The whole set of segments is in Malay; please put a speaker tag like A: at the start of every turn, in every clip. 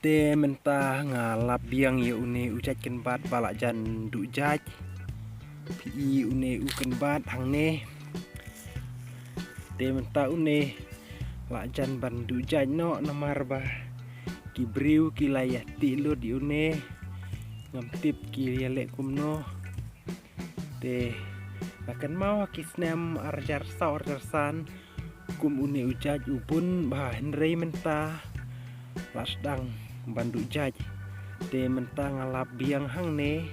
A: Te mentah ngalap biang ya une ujat kenbat balak jan du jaj pi une u kenbat hang ne te mentah une lak jan ban du jaj no namar ba ki briu ki layah ti lu di une ngam tip ki yalek kumno te akan mau ki snem arjar saur jarsan kum une ujaj ubun bah henrei mentah lasdang bandu jaj te mentah ngalap biang hang ne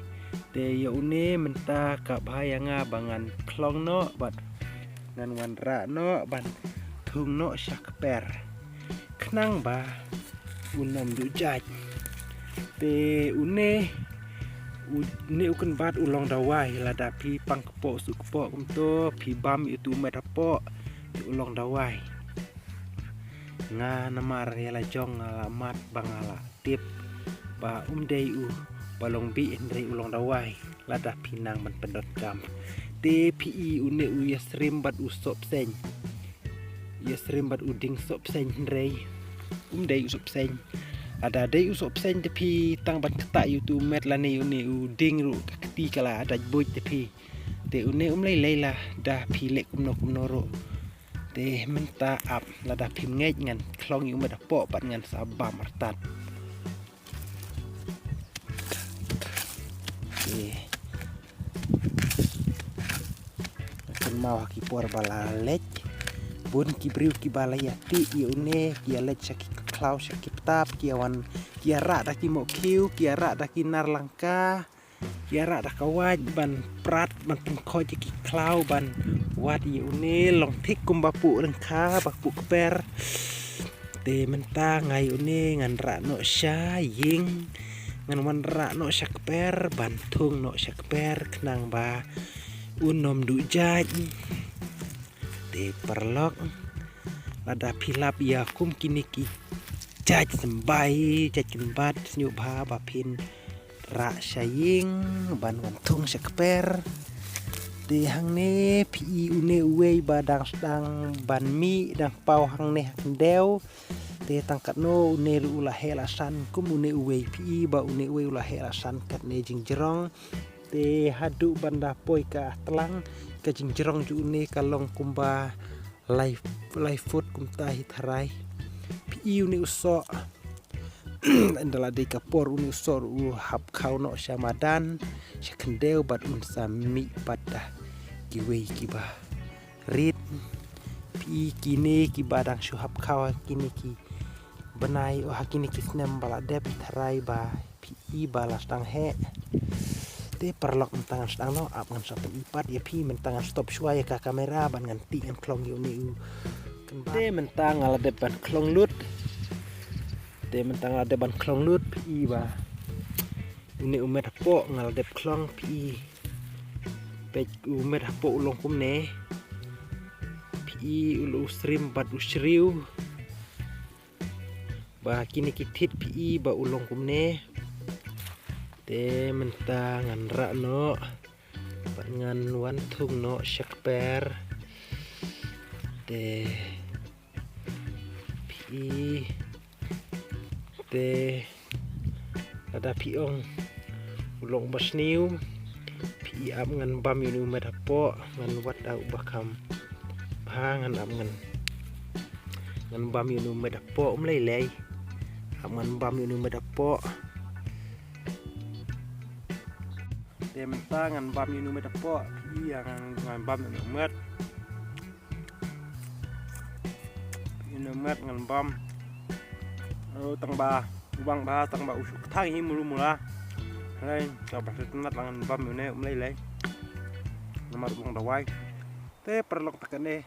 A: te ya une mentah ka bahayanga bangan klong no bat nan wan ra no ban thung no syak per knang ba unom du jaj te une ukan bat ulong dawai lada pi pang kepo su kepo kumto pi bam itu metapo ulong dawai nga namar yala jong alamat bangala tip ba dei u balong bi ndrei ulong dawai lada pinang man pendot gam te pi une u yasrim bat usop seng yasrim bat uding sop seng ndrei dei usop seng ada dei usop seng te pi tang bat kata yu tu met lane une u ding ru kati kala ada boy te pi te une lei la da pi lek kumno ro te mentah ap lada pim ngej ngan klong yu meda po pat ngan sabam martat akan mau ki por bala lej bun ki briu ki bala yati yu ne ki lej saki klau saki tap ki awan ki ara da ki mo kiu ki ara da ki nar langka kiara dah kawaj ban prat ban pengkoj ki klau ban wat yu ne long tik kum bapu rengka bapu keper te mentah ngai une ngan ra no sya ying ngan wan ra no syak per ban thung no syak per knang ba unom du jaj te perlok lada pilap ya kum kini ki jaj sembai jaj kenbat nyu ba bapin ra syaying ban wan thung syak per te hang ne pi une uwei badang sedang ban mi dang pau hang ne deu te tangkat no une ulah helasan kum une uwei pi ba une uwei ulah helasan kat ne jingjerong te hadu banda poi ka telang ka jingjerong ju une kalong kumba live food kum tahi tharai pi une uso andala de kapor unu sor u hap kau no syamadan syakendeu bat un sami pada kiwei kiba rit pi kini ki badang syu hap kau kini ki benai o hakini ki snem bala dep tharai ba pi balas tang he te perlok mentangan sedang no ap ngan sop ipat ya pi mentangan stop shua ya ka kamera ban ngan ti ngan klong yu ni u te mentang ala depan klong lut te mentang ada ban klong lut pi ba ini umet po ngal dep klong pi pek umet po ulong kum ne pi ulu srim bat usriu ba kini kitit pi ba ulong kum ne te mentang ngan ra no ba ngan wan thung no syak per te pi te ada piong ulong basniu pi am ngan bam yu metapo ngan wat au bakam ngan am ngan bam yu metapo lei am ngan bam yu metapo te mentah ngan bam yu metapo pi ngan bam yu met ngan bam tang ba ubang ba tang ba usuk thang hi mula hai ka ba tenat langan bam ne lei nomor ubang dawai te perlok takane